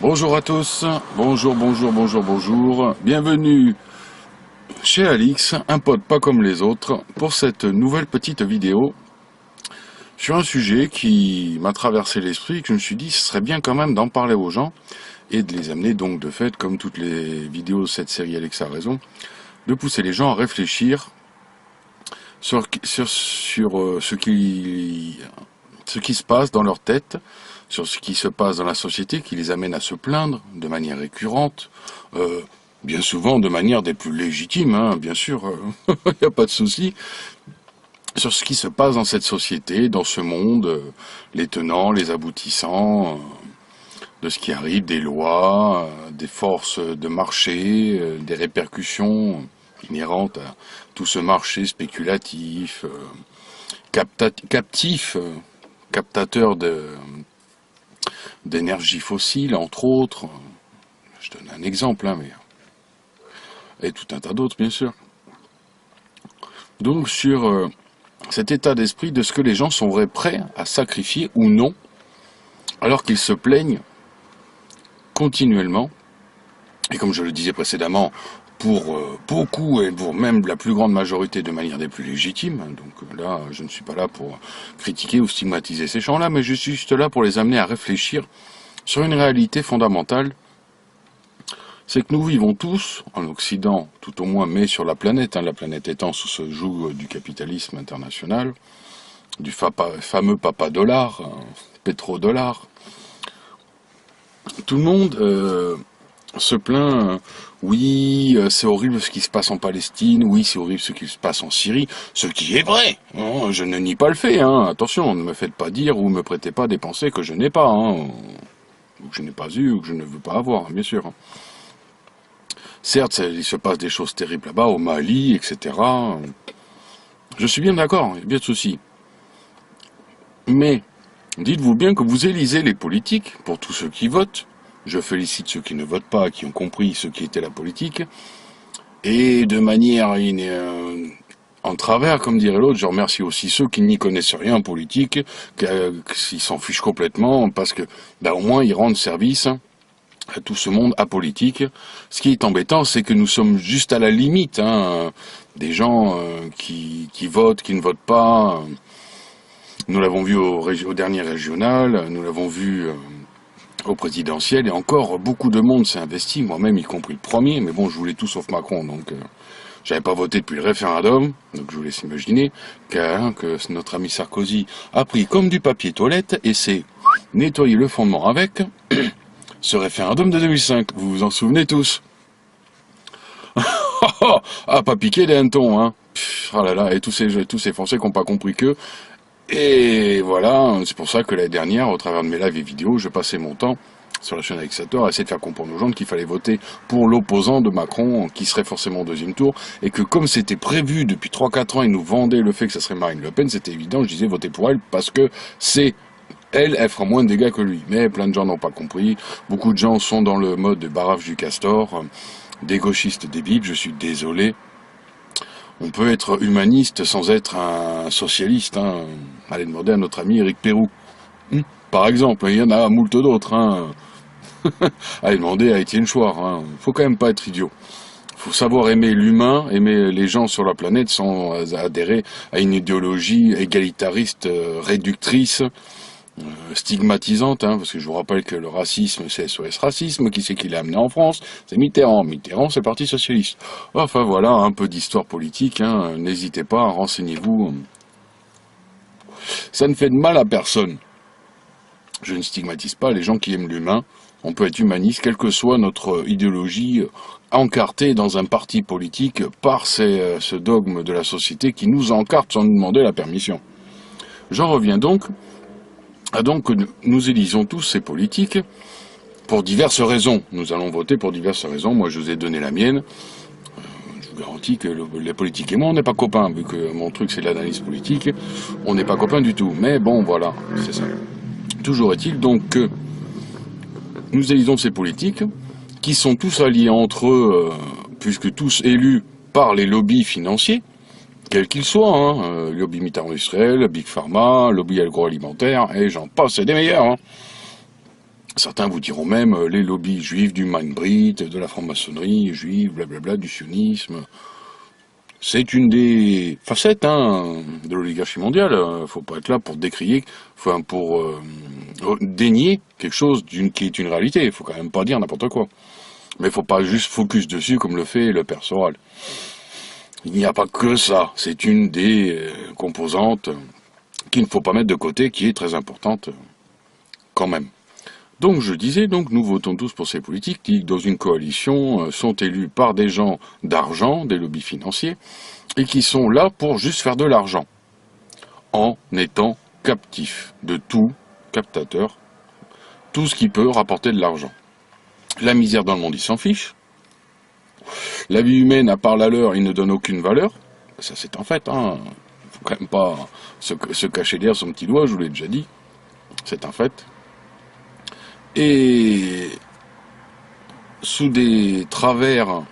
Bonjour à tous, bonjour, bienvenue chez Alix, un pote pas comme les autres, pour cette nouvelle petite vidéo sur un sujet qui m'a traversé l'esprit et que je me suis dit ce serait bien quand même d'en parler aux gens et de les amener donc de fait, comme toutes les vidéos de cette série Alix a raison, de pousser les gens à réfléchir sur ce qui se passe dans leur tête, sur ce qui se passe dans la société, qui les amène à se plaindre de manière récurrente, bien souvent de manière des plus légitimes, hein, bien sûr, il n'y a pas de souci, sur ce qui se passe dans cette société, dans ce monde, les tenants, les aboutissants, de ce qui arrive, des lois, des forces de marché, des répercussions inhérentes à tout ce marché spéculatif, captif, captateur d'énergie fossile, entre autres. Je donne un exemple, hein, mais et tout un tas d'autres, bien sûr. Donc, sur cet état d'esprit de ce que les gens sont prêts à sacrifier ou non, alors qu'ils se plaignent continuellement, et comme je le disais précédemment, pour beaucoup et pour même la plus grande majorité de manière des plus légitimes. Donc là, je ne suis pas là pour critiquer ou stigmatiser ces gens-là, mais je suis juste là pour les amener à réfléchir sur une réalité fondamentale. C'est que nous vivons tous, en Occident tout au moins, mais sur la planète, hein, la planète étant sous ce joug du capitalisme international, du fameux papa dollar, pétrodollar. Tout le monde se plaint, oui, c'est horrible ce qui se passe en Palestine, oui, c'est horrible ce qui se passe en Syrie, ce qui est vrai, hein, je ne nie pas le fait, hein, attention, ne me faites pas dire ou me prêtez pas des pensées que je n'ai pas, hein, ou que je n'ai pas eu, ou que je ne veux pas avoir, bien sûr. Certes, il se passe des choses terribles là-bas, au Mali, etc. Je suis bien d'accord, il n'y a bien de souci. Mais, dites-vous bien que vous élisez les politiques, pour tous ceux qui votent, je félicite ceux qui ne votent pas, qui ont compris ce qui était la politique, et de manière en travers, comme dirait l'autre, je remercie aussi ceux qui n'y connaissent rien en politique, qui s'en fichent complètement, parce que au moins ils rendent service à tout ce monde apolitique. Ce qui est embêtant, c'est que nous sommes juste à la limite, hein, des gens qui votent, qui ne votent pas. Nous l'avons vu au dernier régional, nous l'avons vu au présidentiel, et encore beaucoup de monde s'est investi, moi-même y compris le premier, mais bon, je voulais tout sauf Macron, donc j'avais pas voté depuis le référendum, donc je vous laisse imaginer que notre ami Sarkozy a pris comme du papier toilette et s'est nettoyé le fondement avec ce référendum de 2005, vous vous en souvenez tous. Ah, pas piqué des hannetons, hein. Oh là là, et tous ces Français qui n'ont pas compris que. Et voilà, c'est pour ça que l'année dernière, au travers de mes lives et vidéos, je passais mon temps sur la chaîne Alixator à essayer de faire comprendre aux gens qu'il fallait voter pour l'opposant de Macron, qui serait forcément au deuxième tour, et que comme c'était prévu depuis 3-4 ans, ils nous vendaient le fait que ça serait Marine Le Pen, c'était évident, je disais votez pour elle, parce que elle fera moins de dégâts que lui. Mais plein de gens n'ont pas compris, beaucoup de gens sont dans le mode de barrage du castor, des gauchistes débiles, je suis désolé. On peut être humaniste sans être un socialiste, hein. Allez demander à notre ami Éric Pérou. Par exemple, il y en a moult d'autres, hein. Allez demander à Étienne Chouard, hein. Faut quand même pas être idiot. Faut savoir aimer l'humain, aimer les gens sur la planète sans adhérer à une idéologie égalitariste, réductrice, stigmatisante, hein, parce que je vous rappelle que le racisme, c'est SOS Racisme, qui c'est qui l'a amené en France? C'est Mitterrand. Mitterrand, c'est le Parti Socialiste. Enfin voilà, un peu d'histoire politique, hein, n'hésitez pas, renseignez-vous. Ça ne fait de mal à personne. Je ne stigmatise pas les gens qui aiment l'humain. On peut être humaniste, quelle que soit notre idéologie, encartée dans un parti politique par ce dogme de la société qui nous encarte sans nous demander la permission. J'en reviens donc que nous élisons tous ces politiques pour diverses raisons. Nous allons voter pour diverses raisons. Moi, je vous ai donné la mienne. Je vous garantis que les politiques et moi, on n'est pas copains, vu que mon truc, c'est l'analyse politique. On n'est pas copains du tout. Mais bon, voilà, c'est ça. Toujours est-il donc que nous élisons ces politiques qui sont tous alliés entre eux, puisque tous élus par les lobbies financiers, quels qu'ils soient, hein, lobby militaro-industriel, Big Pharma, lobby agroalimentaire, et j'en passe, c'est des meilleurs. Hein. Certains vous diront même les lobbies juifs du Mindbrit, de la franc-maçonnerie juive, blablabla, du sionisme. C'est une des facettes de l'oligarchie mondiale. Faut pas être là pour décrier, enfin pour dénier quelque chose qui est une réalité. Il faut quand même pas dire n'importe quoi. Mais il faut pas juste focus dessus comme le fait le père Soral. Il n'y a pas que ça. C'est une des composantes qu'il ne faut pas mettre de côté, qui est très importante quand même. Donc je disais, donc nous votons tous pour ces politiques qui, dans une coalition, sont élus par des gens d'argent, des lobbies financiers, et qui sont là pour juste faire de l'argent, en étant captifs de tout captateur, tout ce qui peut rapporter de l'argent. La misère dans le monde, ils s'en fichent. La vie humaine, à part la leur, ils ne donnent aucune valeur. Ça c'est en fait, faut quand même pas se cacher derrière son petit doigt, je vous l'ai déjà dit. C'est un fait. Et sous des travers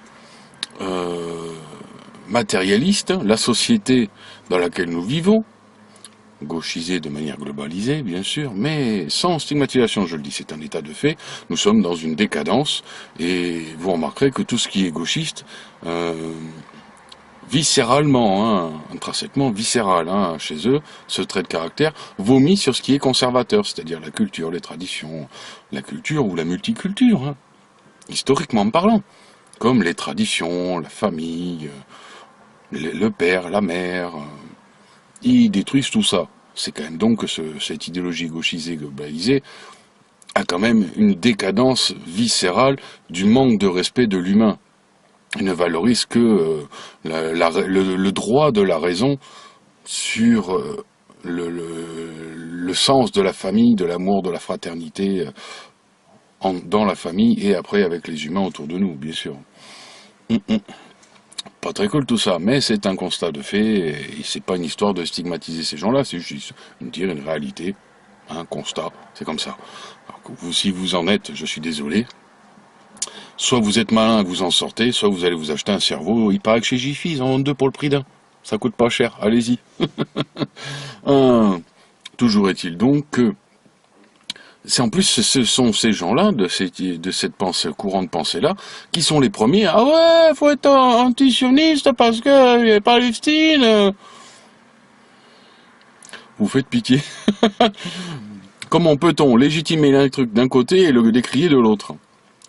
matérialistes, la société dans laquelle nous vivons, gauchisée de manière globalisée, bien sûr, mais sans stigmatisation, je le dis, c'est un état de fait. Nous sommes dans une décadence, et vous remarquerez que tout ce qui est gauchiste, viscéralement, intrinsèquement viscéral, chez eux, ce trait de caractère vomit sur ce qui est conservateur, c'est-à-dire la culture, les traditions, la culture ou la multiculture, historiquement parlant, comme les traditions, la famille, le père, la mère, ils détruisent tout ça. C'est quand même donc que cette idéologie gauchisée, globalisée, a quand même une décadence viscérale du manque de respect de l'humain. Il ne valorise que le droit de la raison sur le sens de la famille, de l'amour, de la fraternité dans la famille et après avec les humains autour de nous, bien sûr. Pas très cool tout ça, mais c'est un constat de fait, et c'est pas une histoire de stigmatiser ces gens-là, c'est juste dire une réalité, un constat, c'est comme ça. Alors que vous, si vous en êtes, je suis désolé. Soit vous êtes malin et vous en sortez, soit vous allez vous acheter un cerveau. Il paraît que chez Jiffy, ils en vendent deux pour le prix d'un. Ça coûte pas cher, allez-y. Toujours est-il donc que en plus ce sont ces gens-là, de cette pensée, courant de pensée-là, qui sont les premiers. Ah ouais, faut être anti-sioniste parce que y a Palestine. Vous faites pitié. Comment peut-on légitimer un truc d'un côté et le décrier de l'autre?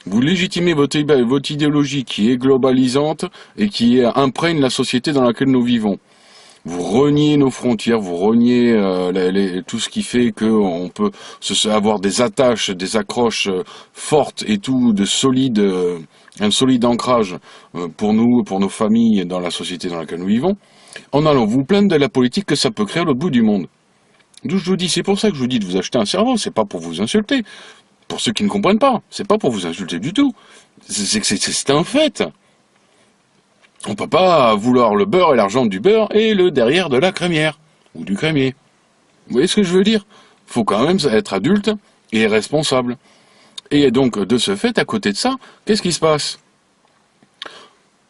Vous légitimez votre idéologie qui est globalisante et qui imprègne la société dans laquelle nous vivons. Vous reniez nos frontières, vous reniez tout ce qui fait qu'on peut avoir des attaches, des accroches fortes et tout, un solide ancrage pour nous, pour nos familles, dans la société dans laquelle nous vivons, en allant vous plaindre de la politique que ça peut créer à l'autre bout du monde. D'où je vous dis, c'est pour ça que je vous dis de vous acheter un cerveau, c'est pas pour vous insulter. Pour ceux qui ne comprennent pas, c'est pas pour vous insulter du tout. C'est un fait. On peut pas vouloir le beurre et l'argent du beurre et le derrière de la crémière. Ou du crémier. Vous voyez ce que je veux dire? Faut quand même être adulte et responsable. Et donc, de ce fait, à côté de ça, qu'est-ce qui se passe?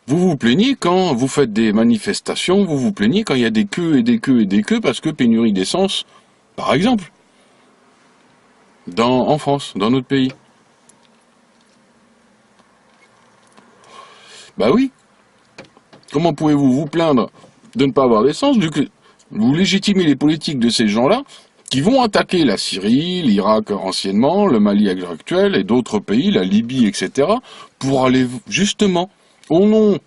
Vous vous plaignez quand vous faites des manifestations, vous vous plaignez quand il y a des queues et des queues et des queues parce que pénurie d'essence, par exemple. En France, dans notre pays. Bah oui. Comment pouvez-vous vous plaindre de ne pas avoir d'essence vu que vous légitimez les politiques de ces gens-là qui vont attaquer la Syrie, l'Irak anciennement, le Mali actuel et d'autres pays, la Libye, etc., pour aller justement, au nom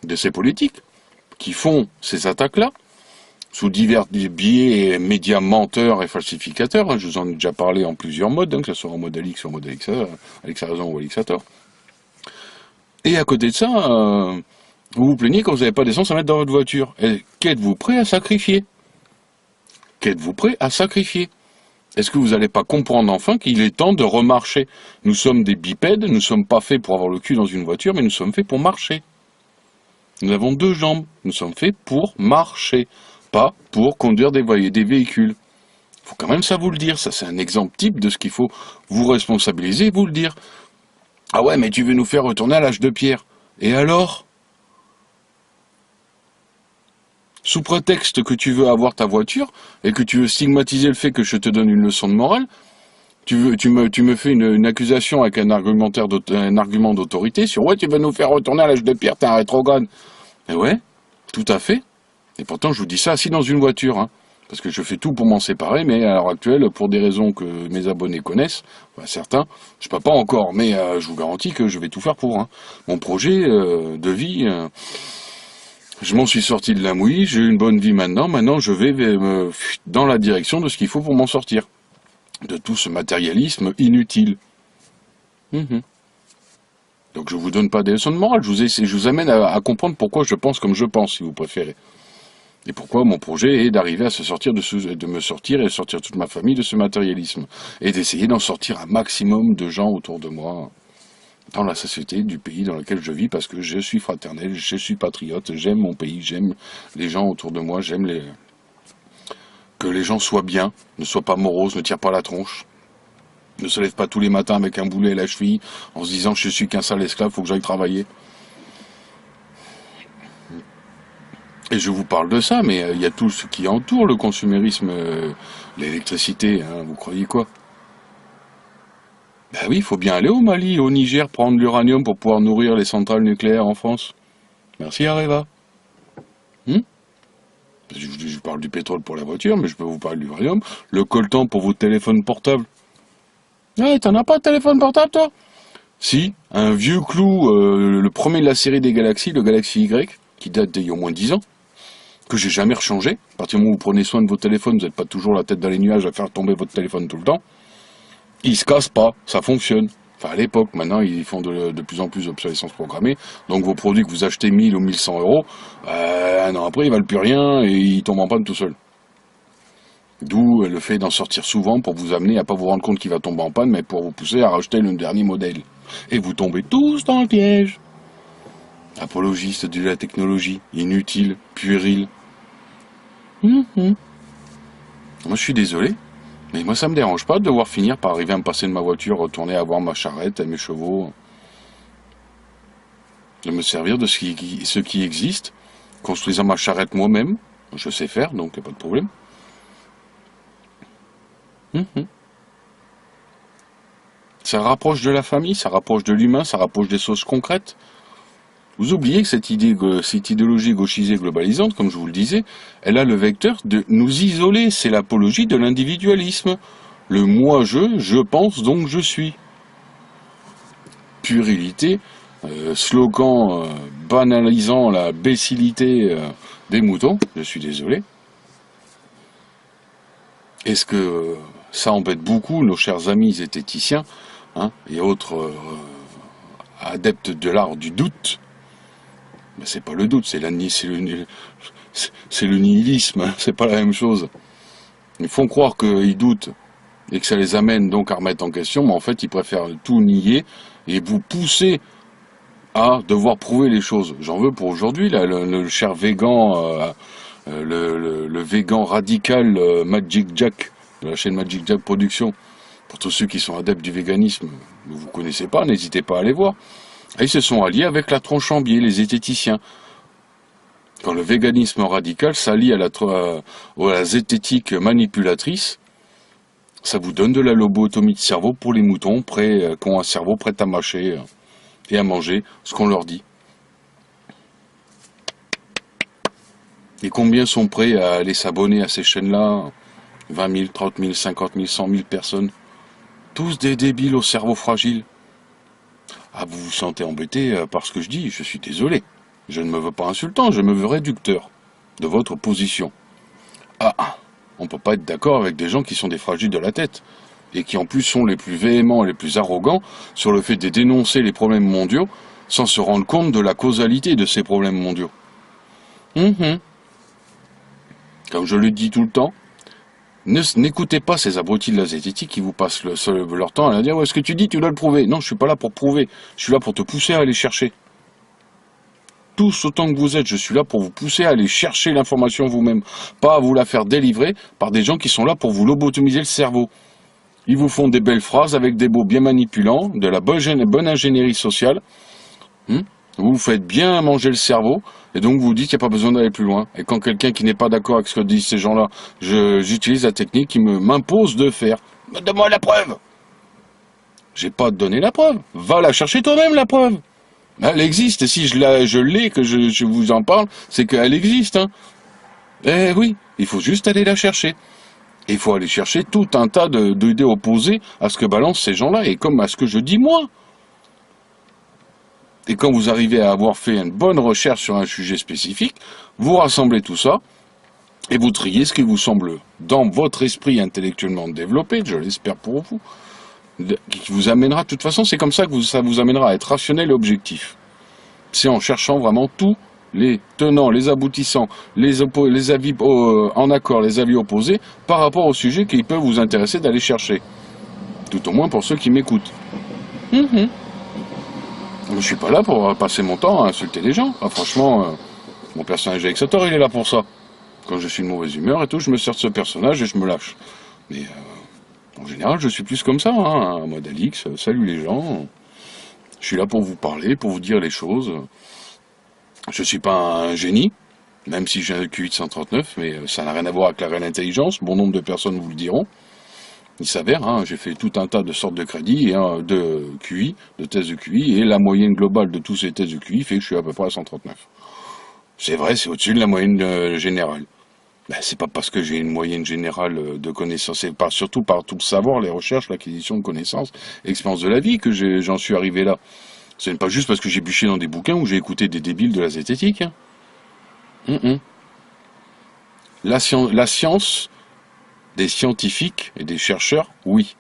de ces politiques qui font ces attaques-là, sous divers biais et médias menteurs et falsificateurs, je vous en ai déjà parlé en plusieurs modes, que ce soit en mode Alix ou en mode Alixarazon ou Alixator. Et à côté de ça, vous vous plaignez quand vous n'avez pas d'essence à mettre dans votre voiture. Et qu'êtes-vous prêt à sacrifier? Qu'êtes-vous prêt à sacrifier? Est-ce que vous n'allez pas comprendre enfin qu'il est temps de remarcher? Nous sommes des bipèdes, nous ne sommes pas faits pour avoir le cul dans une voiture, mais nous sommes faits pour marcher. Nous avons deux jambes, nous sommes faits pour marcher, pas pour conduire des véhicules. Il faut quand même ça vous le dire, ça c'est un exemple type de ce qu'il faut vous responsabiliser et vous le dire. Ah ouais, mais tu veux nous faire retourner à l'âge de pierre. Et alors? Sous prétexte que tu veux avoir ta voiture, et que tu veux stigmatiser le fait que je te donne une leçon de morale, Tu me fais une accusation avec un argument d'autorité sur ouais, tu veux nous faire retourner à l'âge de pierre, t'es un rétrograde. Et ouais, tout à fait. Et pourtant, je vous dis ça assis dans une voiture, hein, parce que je fais tout pour m'en séparer, mais à l'heure actuelle, pour des raisons que mes abonnés connaissent, enfin, certains, je peux pas encore, mais je vous garantis que je vais tout faire pour. Hein. Mon projet de vie, je m'en suis sorti de la mouille, j'ai une bonne vie maintenant. Maintenant, je vais dans la direction de ce qu'il faut pour m'en sortir. De tout ce matérialisme inutile. Donc je vous donne pas des leçons de morale, je vous amène à comprendre pourquoi je pense comme je pense, si vous préférez. Et pourquoi mon projet est d'arriver à de me sortir et de sortir toute ma famille de ce matérialisme. Et d'essayer d'en sortir un maximum de gens autour de moi, dans la société, du pays dans lequel je vis, parce que je suis fraternel, je suis patriote, j'aime mon pays, j'aime les gens autour de moi, que les gens soient bien, ne soient pas moroses, ne tirent pas la tronche, ne se lèvent pas tous les matins avec un boulet à la cheville, en se disant je suis qu'un sale esclave, faut que j'aille travailler. Et je vous parle de ça, mais il y a tout ce qui entoure le consumérisme, l'électricité, hein, vous croyez quoi? Ben oui, il faut bien aller au Mali, au Niger, prendre l'uranium pour pouvoir nourrir les centrales nucléaires en France. Merci Areva. Je parle du pétrole pour la voiture, mais je peux vous parler de l'uranium. Le coltan pour vos téléphones portables. Ouais, t'en as pas de téléphone portable, toi? Si, un vieux clou, le premier de la série des Galaxies, le Galaxy Y, qui date d'il y a au moins 10 ans, que j'ai jamais rechangé. À partir du moment où vous prenez soin de vos téléphones, vous n'êtes pas toujours la tête dans les nuages à faire tomber votre téléphone tout le temps. Il se casse pas, ça fonctionne. Enfin, à l'époque, maintenant, ils font de plus en plus d'obsolescence programmée. Donc, vos produits que vous achetez 1000 ou 1100 euros, un an après, ils valent plus rien et ils tombent en panne tout seuls. D'où le fait d'en sortir souvent pour vous amener à pas vous rendre compte qu'il va tomber en panne, mais pour vous pousser à racheter le dernier modèle. Et vous tombez tous dans le piège. Apologiste de la technologie, inutile, puéril. Moi, je suis désolé. Mais moi, ça me dérange pas de devoir finir par arriver à me passer de ma voiture, retourner à voir ma charrette et mes chevaux. De me servir de ce qui existe, construisant ma charrette moi-même. Je sais faire, donc il n'y a pas de problème. Ça rapproche de la famille, ça rapproche de l'humain, ça rapproche des choses concrètes. Vous oubliez que cette idéologie gauchisée globalisante, comme je vous le disais, elle a le vecteur de nous isoler. C'est l'apologie de l'individualisme. Le moi je pense donc je suis. Puérilité, slogan banalisant la bécilité des moutons, je suis désolé. Est-ce que ça embête beaucoup nos chers amis zététiciens, hein, et autres adeptes de l'art du doute? Ben, c'est pas le doute, c'est le nihilisme, hein, c'est pas la même chose. Ils font croire qu'ils doutent et que ça les amène donc à remettre en question, mais en fait ils préfèrent tout nier et vous pousser à devoir prouver les choses. J'en veux pour aujourd'hui, là, le cher végan, le végan radical Magic Jack, de la chaîne Magic Jack Productions. Pour tous ceux qui sont adeptes du véganisme, vous ne connaissez pas, n'hésitez pas à aller voir. Et ils se sont alliés avec la tronche en biais, les zététiciens. Quand le véganisme radical s'allie à la zététique manipulatrice, ça vous donne de la lobotomie de cerveau pour les moutons qui ont un cerveau prêt à mâcher et à manger ce qu'on leur dit. Et combien sont prêts à aller s'abonner à ces chaînes-là? 20 000, 30 000, 50 000, 100 000 personnes. Tous des débiles au cerveau fragile. Ah, vous vous sentez embêté par ce que je dis, je suis désolé. Je ne me veux pas insultant, je me veux réducteur de votre position. Ah, on ne peut pas être d'accord avec des gens qui sont des fragiles de la tête, et qui en plus sont les plus véhéments et les plus arrogants sur le fait de dénoncer les problèmes mondiaux sans se rendre compte de la causalité de ces problèmes mondiaux. Comme je le dis tout le temps, n'écoutez pas ces abrutis de la zététique qui vous passent leur temps à dire « Ouais, ce que tu dis, tu dois le prouver. » Non, je suis pas là pour prouver. Je suis là pour te pousser à aller chercher. Tous autant que vous êtes, je suis là pour vous pousser à aller chercher l'information vous-même. Pas à vous la faire délivrer par des gens qui sont là pour vous lobotomiser le cerveau. Ils vous font des belles phrases avec des mots bien manipulants, de la bonne ingénierie sociale. Vous vous faites bien manger le cerveau, et donc vous dites qu'il n'y a pas besoin d'aller plus loin. Et quand quelqu'un qui n'est pas d'accord avec ce que disent ces gens-là, j'utilise la technique qui m'impose de faire. Donne-moi la preuve. J'ai pas à te donner la preuve. Va la chercher toi-même, la preuve. Elle existe, et si je l'ai, que je vous en parle, c'est qu'elle existe. Hein. Eh oui, il faut juste aller la chercher. Et il faut aller chercher tout un tas d'idées opposées à ce que balancent ces gens-là, et comme à ce que je dis moi. Et quand vous arrivez à avoir fait une bonne recherche sur un sujet spécifique, vous rassemblez tout ça, et vous triez ce qui vous semble, dans votre esprit intellectuellement développé, je l'espère pour vous, qui vous amènera, de toute façon, c'est comme ça que ça vous amènera à être rationnel et objectif. C'est en cherchant vraiment tous les tenants, les aboutissants, les avis en accord, les avis opposés, par rapport au sujet qui peut vous intéresser d'aller chercher. Tout au moins pour ceux qui m'écoutent. Je suis pas là pour passer mon temps à insulter les gens. Ah, franchement, mon personnage Alexator, il est là pour ça. Quand je suis de mauvaise humeur et tout, je me sers de ce personnage et je me lâche. Mais en général, je suis plus comme ça, hein, en mode Alix, salut les gens. Je suis là pour vous parler, pour vous dire les choses. Je suis pas un génie, même si j'ai un QI de 139, mais ça n'a rien à voir avec la réelle intelligence. Bon nombre de personnes vous le diront. Il s'avère, hein, j'ai fait tout un tas de sortes de crédits, et de QI, de tests de QI, et la moyenne globale de tous ces tests de QI fait que je suis à peu près à 139. C'est vrai, c'est au-dessus de la moyenne générale. Ben, c'est pas parce que j'ai une moyenne générale de connaissances, c'est surtout par tout le savoir, les recherches, l'acquisition de connaissances, l'expérience de la vie que j'en suis arrivé là. Ce n'est pas juste parce que j'ai bûché dans des bouquins ou j'ai écouté des débiles de la zététique. Hein. La science des scientifiques et des chercheurs, oui.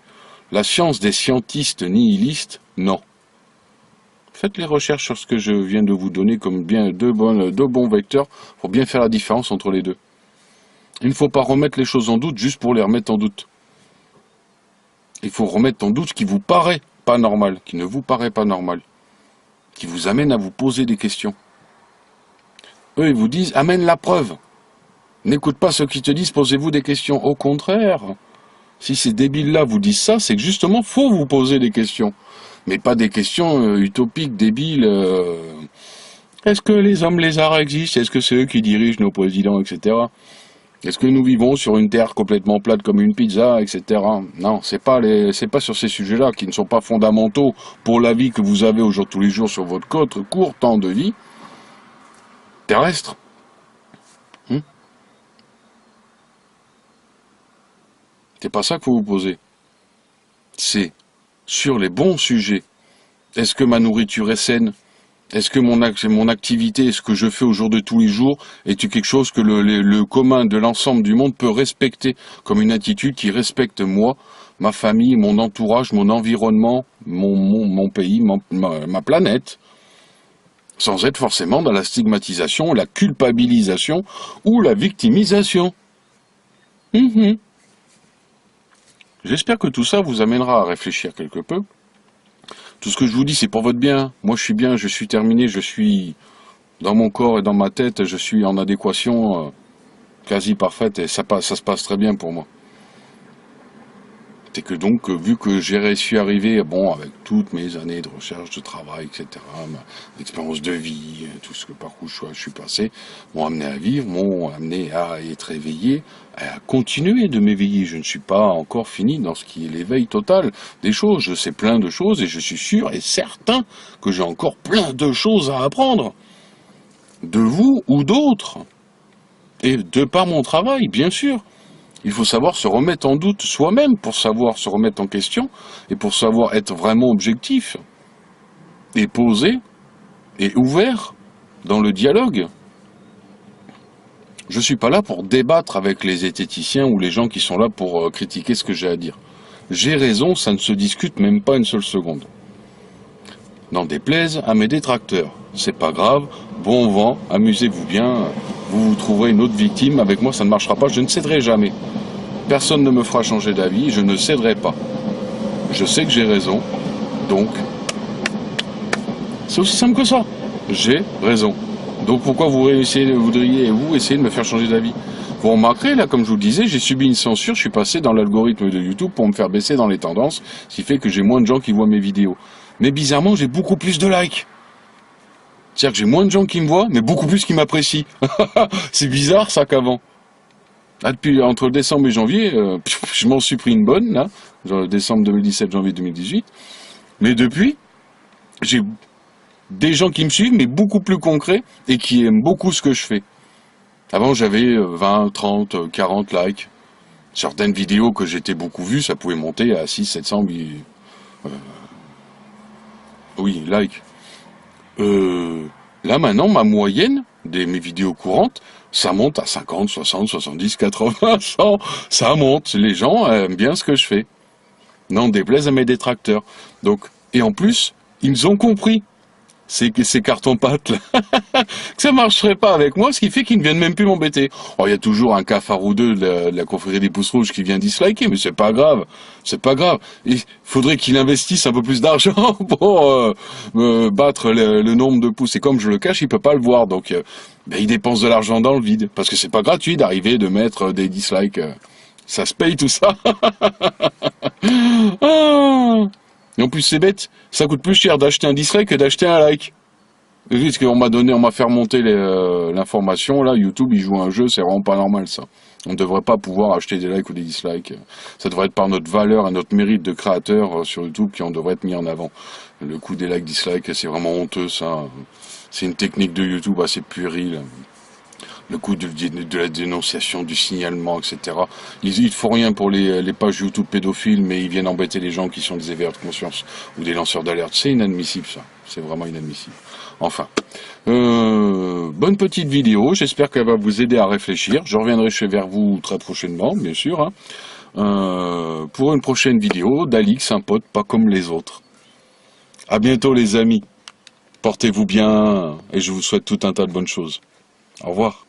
La science des scientistes nihilistes, non. Faites les recherches sur ce que je viens de vous donner comme bien deux bons vecteurs pour bien faire la différence entre les deux. Il ne faut pas remettre les choses en doute juste pour les remettre en doute. Il faut remettre en doute ce qui vous paraît pas normal, qui ne vous paraît pas normal, qui vous amène à vous poser des questions. Eux, ils vous disent, amène la preuve. N'écoute pas ceux qui te disent, posez-vous des questions. Au contraire, si ces débiles-là vous disent ça, c'est que justement, faut vous poser des questions. Mais pas des questions utopiques, débiles. Est-ce que les hommes lézards existent? Est-ce que c'est eux qui dirigent nos présidents, etc. Est-ce que nous vivons sur une terre complètement plate comme une pizza, etc. Non, c'est pas sur ces sujets-là qui ne sont pas fondamentaux pour la vie que vous avez au jour tous les jours sur votre court temps de vie terrestre. C'est pas ça qu'il faut vous poser. C'est sur les bons sujets. Est-ce que ma nourriture est saine? Est-ce que mon activité, ce que je fais au jour de tous les jours, est quelque chose que le commun de l'ensemble du monde peut respecter comme une attitude qui respecte moi, ma famille, mon entourage, mon environnement, mon pays, ma planète, sans être forcément dans la stigmatisation, la culpabilisation ou la victimisation. J'espère que tout ça vous amènera à réfléchir quelque peu. Tout ce que je vous dis, c'est pour votre bien. Moi, je suis bien, je suis terminé, je suis dans mon corps et dans ma tête, je suis en adéquation quasi parfaite et ça se passe très bien pour moi. C'est que donc, vu que j'ai réussi à arriver, bon, avec toutes mes années de recherche, de travail, etc., ma expérience de vie, tout ce que parcours je suis passé, m'ont amené à vivre, m'ont amené à être éveillé, à continuer de m'éveiller. Je ne suis pas encore fini dans ce qui est l'éveil total des choses. Je sais plein de choses et je suis sûr et certain que j'ai encore plein de choses à apprendre. De vous ou d'autres. Et de par mon travail, bien sûr. Il faut savoir se remettre en doute soi-même pour savoir se remettre en question et pour savoir être vraiment objectif et posé et ouvert dans le dialogue. Je ne suis pas là pour débattre avec les zététiciens ou les gens qui sont là pour critiquer ce que j'ai à dire. J'ai raison, ça ne se discute même pas une seule seconde. N'en déplaise à mes détracteurs. C'est pas grave, bon vent, amusez-vous bien, vous trouverez une autre victime, avec moi ça ne marchera pas, je ne céderai jamais. Personne ne me fera changer d'avis, je ne céderai pas. Je sais que j'ai raison, donc c'est aussi simple que ça. J'ai raison. Donc pourquoi voudriez essayer de me faire changer d'avis? Vous remarquerez, là, comme je vous le disais, j'ai subi une censure, je suis passé dans l'algorithme de YouTube pour me faire baisser dans les tendances, ce qui fait que j'ai moins de gens qui voient mes vidéos. Mais bizarrement, j'ai beaucoup plus de likes. C'est-à-dire que j'ai moins de gens qui me voient, mais beaucoup plus qui m'apprécient. C'est bizarre, ça, qu'avant. Là, depuis, entre décembre et janvier, je m'en suis pris une bonne, là, décembre 2017, janvier 2018. Mais depuis, j'ai des gens qui me suivent, mais beaucoup plus concrets, et qui aiment beaucoup ce que je fais. Avant, j'avais 20, 30, 40 likes. Certaines vidéos que j'étais beaucoup vues, ça pouvait monter à 6, 700, oui, likes. Là, maintenant, ma moyenne de mes vidéos courantes, ça monte à 50, 60, 70, 80, 100. Ça monte. Les gens aiment bien ce que je fais. N'en déplaise à mes détracteurs. Donc, et en plus, ils ont compris ces cartons-pâtes là, que ça marcherait pas avec moi, ce qui fait qu'ils ne viennent même plus m'embêter. Oh, il y a toujours un cafard ou deux de la confrérie des pouces rouges qui vient disliker, mais c'est pas grave, c'est pas grave. Il faudrait qu'il investisse un peu plus d'argent pour me battre le nombre de pouces. Et comme je le cache, il peut pas le voir, donc il dépense de l'argent dans le vide, parce que c'est pas gratuit d'arriver de mettre des dislikes. Ça se paye tout ça. Ah. Et en plus c'est bête, ça coûte plus cher d'acheter un dislike que d'acheter un like. Parce qu'on m'a fait remonter l'information, là, YouTube il joue un jeu, c'est vraiment pas normal ça. On ne devrait pas pouvoir acheter des likes ou des dislikes. Ça devrait être par notre valeur et notre mérite de créateur sur YouTube qui en devrait être mis en avant. Le coup des likes, dislikes, c'est vraiment honteux ça. C'est une technique de YouTube assez puérile. Le coup de la dénonciation, du signalement, etc. Ils ne font rien pour les pages YouTube pédophiles, mais ils viennent embêter les gens qui sont des éveilleurs de conscience ou des lanceurs d'alerte. C'est inadmissible ça, c'est vraiment inadmissible. Enfin, bonne petite vidéo, j'espère qu'elle va vous aider à réfléchir. Je reviendrai vers vous très prochainement, bien sûr, hein, pour une prochaine vidéo d'Alix, un pote pas comme les autres. À bientôt les amis, portez-vous bien et je vous souhaite tout un tas de bonnes choses. Au revoir.